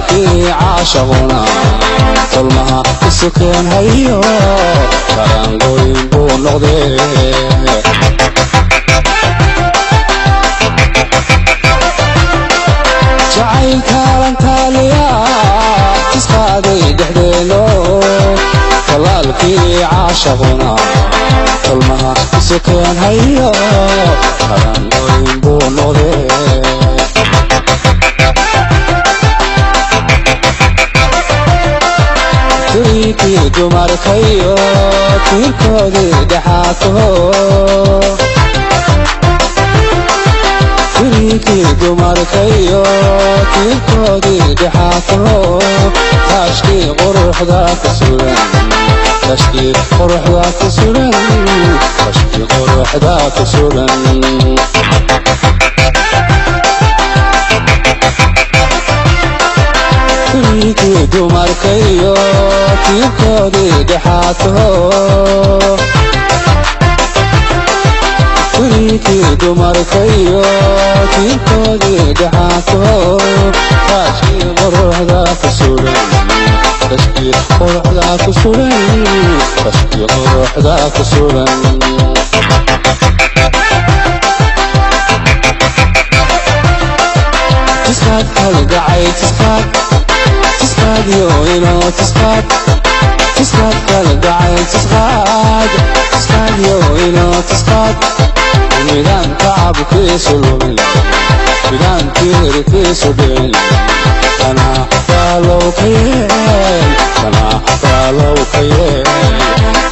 walaalkii caashaquna tolmaha isukeen hayo karangoyn buu noqdee jacaylkaalan taaliya isqaaday dhexdeeno walaalkii caashaquna tolmaha isukeen hayo karangoyn buu noqdee turikii dumarkayo tiirkoodii dhexaato turikii dumarkayo tiirkoodii dhexaato taashkii quruxda ku suran tashkii quruxda ku suran tashkii quruxda ku suran turikii dumarkayo tiirkoodii dhexaato turikii dumarkayo tiirkoodii dhexaato taashkii quruxda ku suran tashkii quruxda ku suran tashkii quruxda ku suran tisqaad kalgacay tisqaad yo inoo tisqaad kalgacay tisqaad yo inoo tisqaad midaan tacabkiisu lumin midaan tiirkiisu dhicin kanaa baalow ka yeel kanaa baalow ka yeel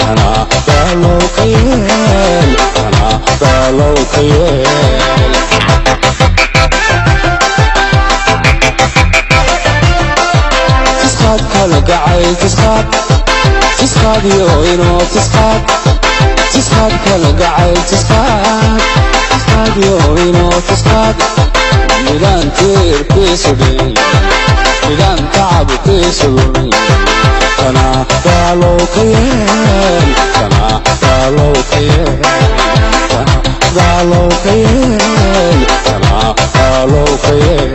kanaa baalow ka yeel kanaa baalow ka yeel kalgacay tisqaad yo inoo tisqaad kalgacay tisqaad yo inoo tisqaad midaan tiirkiisu dhicin midaan tacabkiisu lumin kanaa baalow ka yeel kanaa baalow ka yeel kanaa baalow ka yeel kanaa baalow ka yeel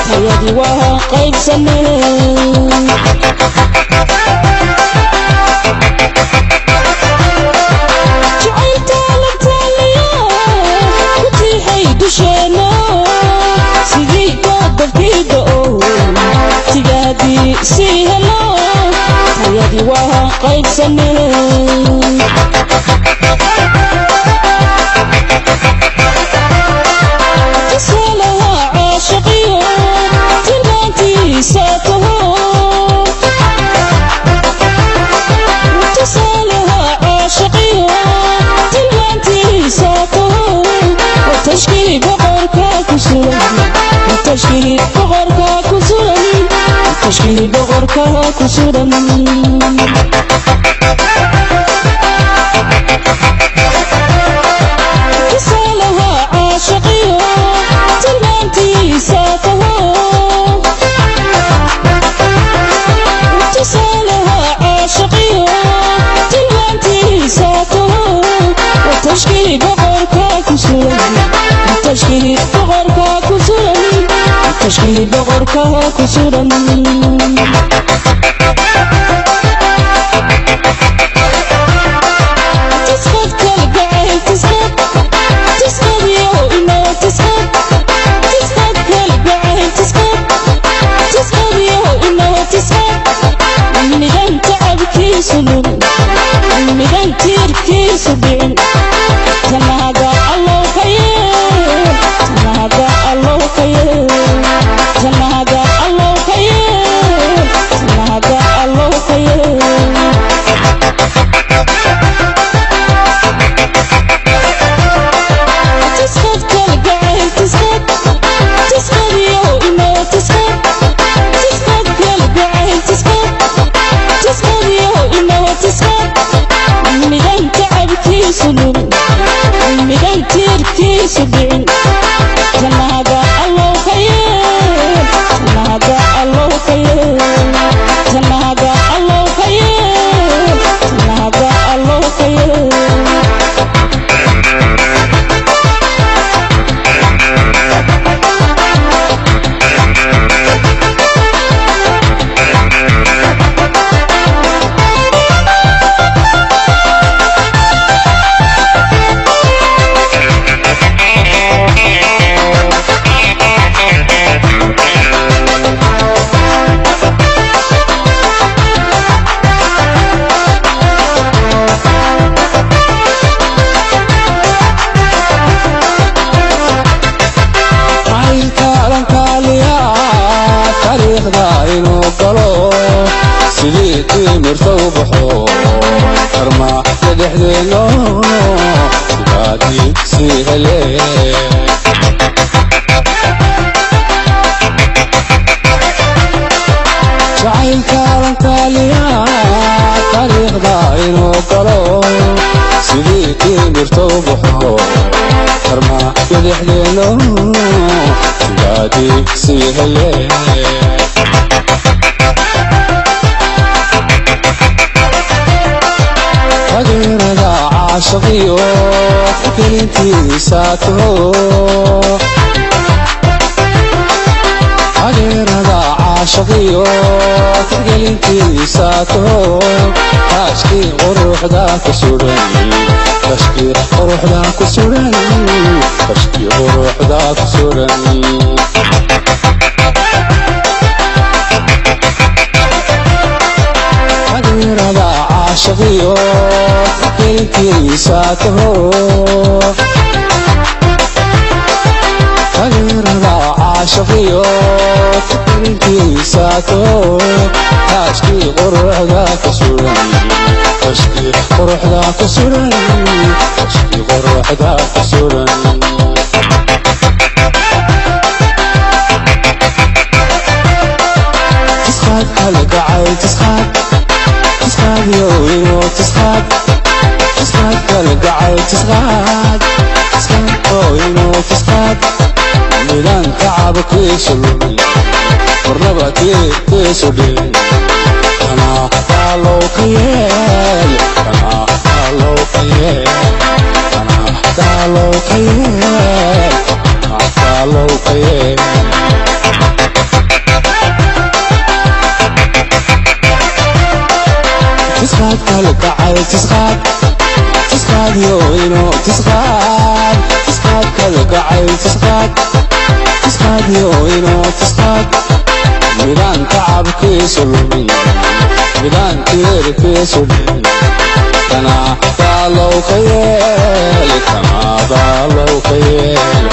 hayadi waa qaybsaneen jacaylka la taaliya ku tiixay dusheena sidii goobabkiiga tigaadii sii helo hayadi waa qaybsaneen تشكي بغركا كسرني تشكي بغركا كسرني تشكي بغركا كسرني تسالها عاشقيها تلمانتي ساتها تسالها عاشقيها تلمانتي ساتها وتشكي بغركا كسرني تشكي بغركا كسرني تشكي بغركا كسرني تسقط كالقعي تسقط يو إما تسقط كالقعي تسقط يو إما تسقط ميدان تعبكي سنون ميدان تيركي سبعين تنهاقا الله خير تنهاقا الله خير تنهاقا الله خير تنهاقا الله خير تسقط كالقعي تسقط يو إما تسقط كالقعي تسقط يو إما تسقط timirta u baxo karmaa dhexdeeno sidaadii sii hele jacaylkaadan taaliyaa taariikhda inuu galo sidii timirta u baxo karmaa dhexdeeno sidaadii sii hele hageerada caashaqiyo gelintiisa taho hageerada caashaqiyo gelintiisa taho taashkii quruxda ku suran tashkii quruxda ku suran tashkii quruxda ku suran hageerada caashaqiyo gelintiisa taho hageerada caashaqiyo gelintiisa taho taashkii quruxda ku suran tashkii quruxda ku suran tashkii quruxda ku suran tisqaad kalgacay tisqaad tisqaad yowino tisqaad tisqaad kalgacay tisqaad tisqaad yowino tisqaad midaan tacabkiisu lumi warnaba tiisu dhin kanaa taalow ka yeel kanaa taalow ka yeel kanaa taalow ka yeel kanaa taalow ka yeel tisqaad kalgacay tisqaad tisqaad yowino tisqaad tisqaad kalgacay tisqaad tisqaad yowino tisqaad midaan tacabkiisu lumin midaan tiirkiisu dhin kanaa taalow ka yeel kanaa taalow ka yeel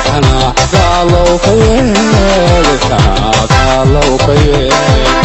kanaa taalow ka yeel kanaa taalow ka yeel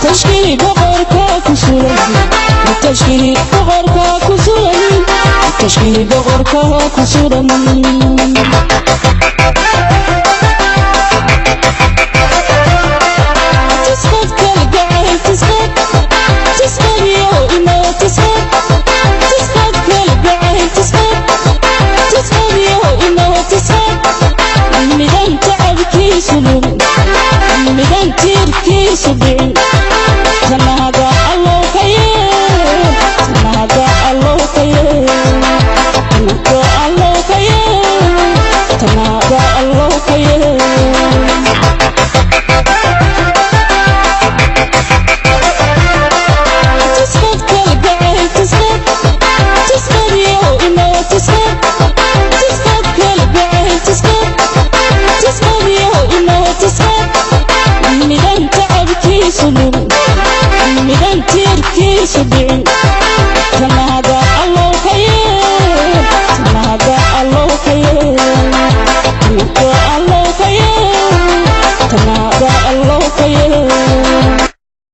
tashkii boqorka ku suran tashkii boqorka ku suran tashkii boqorka ku suran